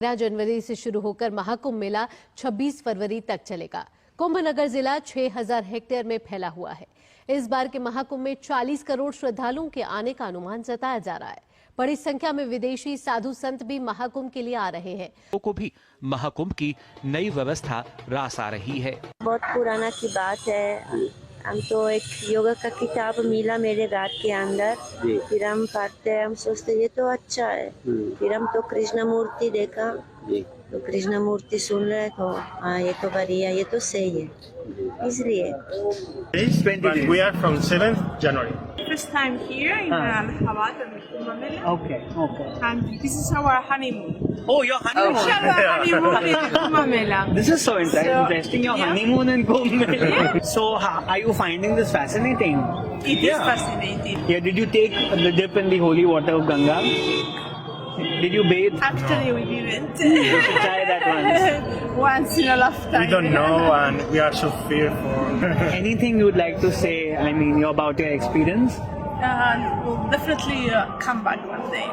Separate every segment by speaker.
Speaker 1: जनवरी से शुरू होकर महाकुंभ मेला 26 फरवरी तक चलेगा। कुंभ नगर जिला 6000 हेक्टेयर में फैला हुआ है। इस बार के महाकुंभ में 40 करोड़ श्रद्धालुओं के आने का अनुमान जताया जा रहा है। बड़ी संख्या में विदेशी साधु संत भी महाकुंभ के लिए आ रहे हैं।
Speaker 2: को भी महाकुंभ की नई व्यवस्था रास आ रही है।
Speaker 3: बहुत पुराना की बात है। हम तो एक योगा का किताब मिला मेरे घर के अंदर, फिर हम पढ़ते हैं, हम सोचते ये तो अच्छा है। फिर हम तो कृष्ण मूर्ति देखा, तो कृष्ण मूर्ति सुन रहे तो हाँ ये तो बढ़िया, ये तो सही है, इसलिए।
Speaker 4: We are from 7th January.
Speaker 5: First time here in Allahabad and Kumbh Mela.
Speaker 6: Okay.
Speaker 5: And this is our honeymoon.
Speaker 6: Oh, your honeymoon.
Speaker 5: Our honeymoon in Kumbh Mela.
Speaker 6: This is so interesting. Your
Speaker 5: yeah.
Speaker 6: honeymoon in Kumbh Mela. So, are you finding this fascinating?
Speaker 5: It is fascinating.
Speaker 6: Yeah. Did you take the dip in the holy water of Ganga? Did you bathe?
Speaker 5: Actually, we didn't.
Speaker 6: You should try that once.
Speaker 5: Once in a lifetime.
Speaker 4: We don't know and we are so fearful.
Speaker 6: Anything you would like to say? I mean, about your experience?
Speaker 5: We'll definitely come back one day.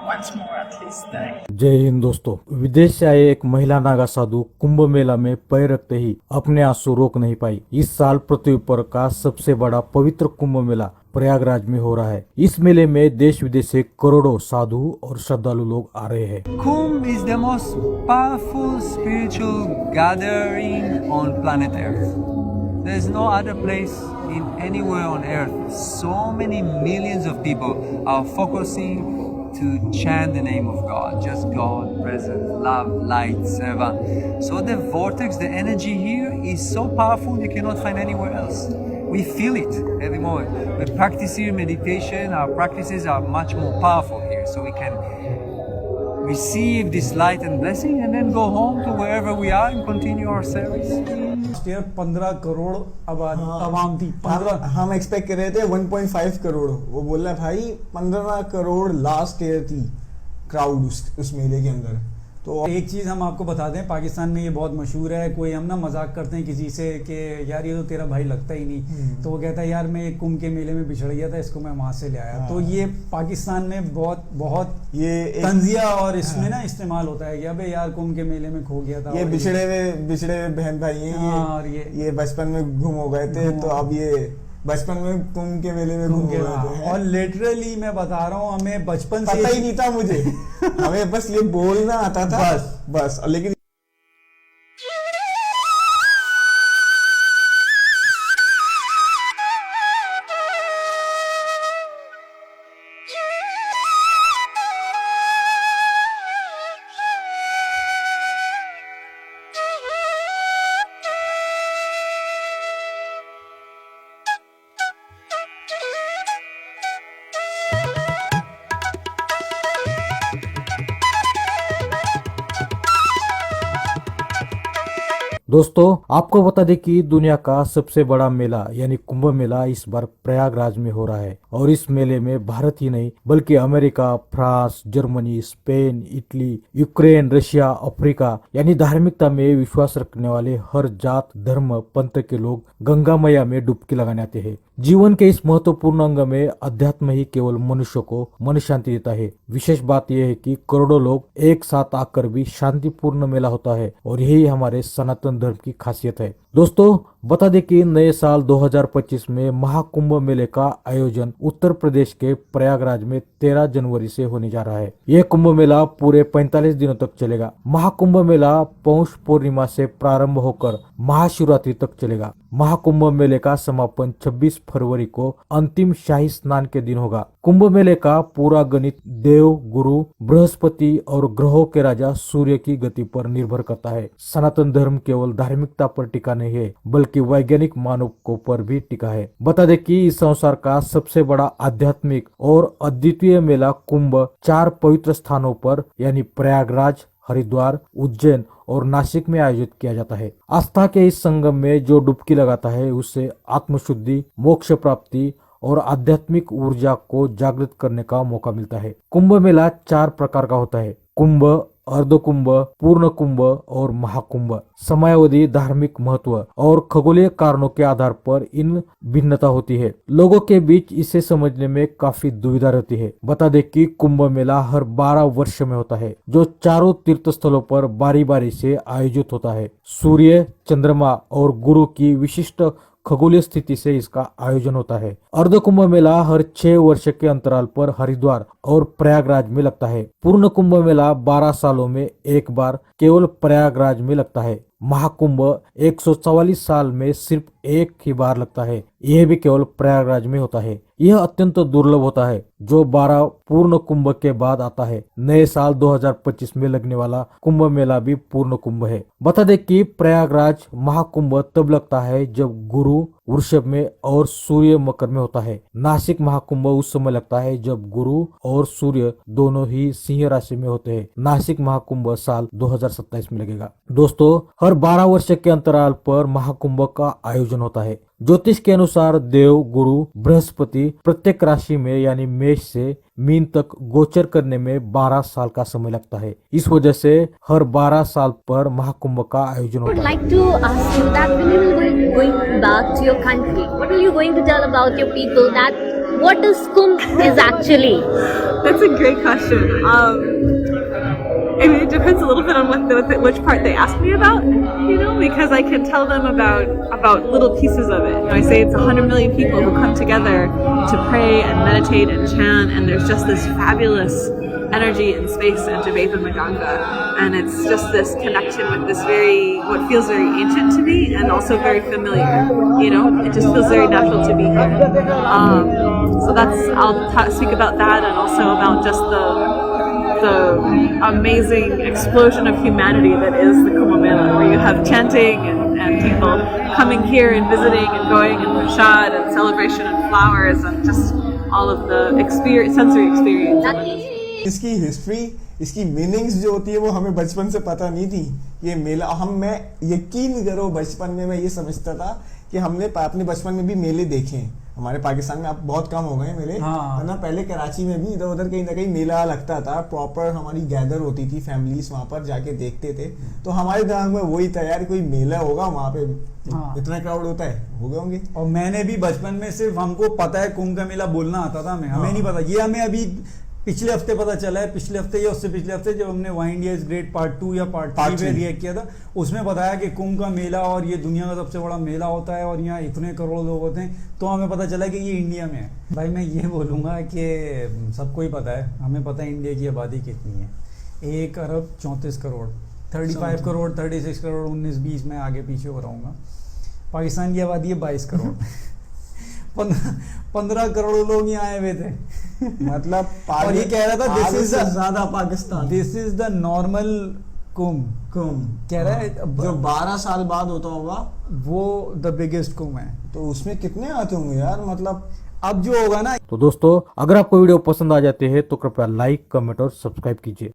Speaker 5: Once more at least.
Speaker 7: जय हिंद दोस्तों। विदेश से आए एक महिला नागा साधु कुंभ मेला में पैर रखते ही अपने आंसू रोक नहीं पाई। इस साल पृथ्वी पर का सबसे बड़ा पवित्र कुंभ मेला प्रयागराज में हो रहा है। इस मेले में देश विदेश से करोड़ों साधु और श्रद्धालु लोग आ रहे हैं।
Speaker 8: Kumbh is the most powerful spiritual gathering on planet Earth. There is no other place in anywhere on Earth. So many millions of people are focusing to chant the name of God, just God, present, love, light, seva. So the vortex, the energy here is so powerful you cannot find anywhere else. We feel it every moment. We practice here meditation, our practices are much more powerful here, so we can receive this light and blessing and then go home to wherever we are and continue our service.
Speaker 9: 15 crore आवाम थी। 15 हम expect कर रहे थे 1.5 करोड़। वो बोल रहा भाई 15 crore last year थी क्राउड उस मेले के अंदर। तो
Speaker 10: एक चीज़ हम आपको बता दें, पाकिस्तान में ये बहुत मशहूर है। कोई हम ना मजाक करते हैं किसी से कि यार ये तो तेरा भाई लगता ही नहीं, तो वो कहता है यार मैं एक कुंभ के मेले में बिछड़ गया था, इसको मैं वहां से ले आया। तो ये पाकिस्तान में बहुत ये तंजिया और इसमें ना इस्तेमाल होता है कि अबे यार कुंभ के मेले में खो गया था।
Speaker 9: ये बिछड़े हुए बहन भाई हैं।
Speaker 10: और ये
Speaker 9: बचपन में गुम हो गए थे, तो अब ये बचपन में कुंभ के मेले में घूम गए थे।
Speaker 10: और लिटरली मैं बता रहा हूँ, हमें बचपन से
Speaker 9: पता ही नहीं था मुझे। हमें बस ये बोलना आता था बस। लेकिन
Speaker 7: दोस्तों आपको बता दें कि दुनिया का सबसे बड़ा मेला यानी कुंभ मेला इस बार प्रयागराज में हो रहा है। और इस मेले में भारत ही नहीं बल्कि America, France, Germany, Spain, Italy, Ukraine, Russia, Africa यानी धार्मिकता में विश्वास रखने वाले हर जात, धर्म, पंथ के लोग गंगा मैया में डुबकी लगाने आते हैं। जीवन के इस महत्वपूर्ण अंग में अध्यात्म ही केवल मनुष्य को मन शांति देता है। विशेष बात यह है कि करोड़ों लोग एक साथ आकर भी शांतिपूर्ण मेला होता है और यही हमारे सनातन धर्म की खासियत है। दोस्तों बता दें कि नए साल 2025 में महाकुंभ मेले का आयोजन उत्तर प्रदेश के प्रयागराज में 13 जनवरी से होने जा रहा है। यह कुंभ मेला पूरे 45 दिनों तक चलेगा। महाकुंभ मेला पौष पूर्णिमा से प्रारंभ होकर महाशिवरात्रि तक चलेगा। महाकुंभ मेले का समापन 26 फरवरी को अंतिम शाही स्नान के दिन होगा। कुंभ मेले का पूरा गणित देव, गुरु, बृहस्पति और ग्रहों के राजा सूर्य की गति पर निर्भर करता है। सनातन धर्म केवल धार्मिकता पर टिका नहीं है बल्कि वैज्ञानिक मानकों पर भी टिका है। बता दें कि इस संसार का सबसे बड़ा आध्यात्मिक और अद्वितीय मेला कुंभ 4 पवित्र स्थानों पर यानी प्रयागराज, हरिद्वार, उज्जैन और नासिक में आयोजित किया जाता है। आस्था के इस संगम में जो डुबकी लगाता है उससे आत्मशुद्धि, मोक्ष प्राप्ति और आध्यात्मिक ऊर्जा को जागृत करने का मौका मिलता है। कुंभ मेला 4 प्रकार का होता है। कुंभ अर्धकुंभ, पूर्ण कुंभ और महाकुंभ। समयावधि, धार्मिक महत्व और खगोलीय कारणों के आधार पर इन भिन्नता होती है। लोगों के बीच इसे समझने में काफी दुविधा रहती है। बता दें कि कुंभ मेला हर 12 वर्ष में होता है, जो चारों तीर्थ स्थलों पर बारी बारी से आयोजित होता है। सूर्य, चंद्रमा और गुरु की विशिष्ट खगोलीय स्थिति से इसका आयोजन होता है। अर्ध कुंभ मेला हर 6 वर्ष के अंतराल पर हरिद्वार और प्रयागराज में लगता है। पूर्ण कुंभ मेला 12 सालों में एक बार केवल प्रयागराज में लगता है। महाकुंभ 144 साल में सिर्फ एक ही बार लगता है, यह भी केवल प्रयागराज में होता है। यह अत्यंत दुर्लभ होता है, जो 12 पूर्ण कुंभ के बाद आता है। नए साल 2025 में लगने वाला कुंभ मेला भी पूर्ण कुंभ है। बता दें कि प्रयागराज महाकुंभ तब लगता है जब गुरु वृषभ में और सूर्य मकर में होता है। नासिक महाकुंभ उस समय लगता है जब गुरु और सूर्य दोनों ही सिंह राशि में होते हैं। नासिक महाकुंभ साल 2027 में लगेगा। दोस्तों, हर 12 वर्ष के अंतराल पर महाकुंभ का आयोजन होता है। ज्योतिष के अनुसार देव गुरु बृहस्पति प्रत्येक राशि में यानी मेष से मीन तक गोचर करने में 12 साल का समय लगता है। इस वजह से हर 12 साल पर महाकुंभ का आयोजन होता है।
Speaker 11: Like to ask you that when you will be going back to your country, what are you going to tell about your people that what is Kumbh is actually?
Speaker 5: That's a great question. I mean, it depends a little bit on which part they ask me about, you know, because I can tell them about little pieces of it. You know, I say it's 100 million people who come together to pray and meditate and chant, and there's just this fabulous energy and space and to bathe in the Ganga, and it's just this connection with this what feels very ancient to me and also very familiar. You know, it just feels very natural to be here. So I'll speak about that, and also about just the amazing explosion of humanity that is the Kumbh Mela, where you have chanting and people coming here and visiting and going and prashad and celebration and flowers and just all of the sensory experience.
Speaker 9: इसकी history, इसकी meanings जो होती है वो हमें बचपन से पता नहीं थी। ये मेला मैं यकीन करो, बचपन में मैं ये समझता था कि हमने अपने बचपन में भी मेले देखे हैं। हमारे पाकिस्तान में अब बहुत कम हो गए मेले, वरना पहले कराची में भी इधर उधर कहीं ना कहीं मेला लगता था। प्रॉपर हमारी गैदर होती थी, फैमिलीज वहां पर जाके देखते थे। तो हमारे दिमाग में वही था, यार कोई मेला होगा वहां पे, इतना क्राउड होता है, हो गए होंगे।
Speaker 10: और मैंने भी बचपन में सिर्फ हमको पता है कुंभ का मेला बोलना आता था, हमें नहीं पता। ये हमें अभी पिछले हफ्ते पता चला है, पिछले हफ्ते या उससे पिछले हफ्ते जब हमने why India is great part 2 या पार्ट 3 पे रिएक्ट किया था, उसमें बताया कि कुंभ का मेला और ये दुनिया का सबसे बड़ा मेला होता है और यहाँ इतने करोड़ लोग होते हैं। तो हमें पता चला कि ये इंडिया में है। भाई मैं ये बोलूँगा कि सबको ही पता है, हमें पता है इंडिया की आबादी कितनी है। 1 अरब 34 करोड़, 35 करोड़, 36 करोड़, 19, 20 में आगे पीछे हो रहूँगा। पाकिस्तान की आबादी है 22 करोड़। 15 करोड़ लोग यहाँ आए हुए थे।
Speaker 9: मतलब
Speaker 10: और ये कह रहा था दिस इज
Speaker 9: ज्यादा Pakistan,
Speaker 10: this is the normal Kumbh कह रहा है।
Speaker 9: जो 12 साल बाद होता होगा
Speaker 10: वो द बिगेस्ट कुंभ है।
Speaker 9: तो उसमें कितने आते होंगे यार, मतलब
Speaker 10: अब जो होगा ना।
Speaker 7: तो दोस्तों, अगर आपको वीडियो पसंद आ जाते हैं तो कृपया लाइक, कमेंट और सब्सक्राइब कीजिए।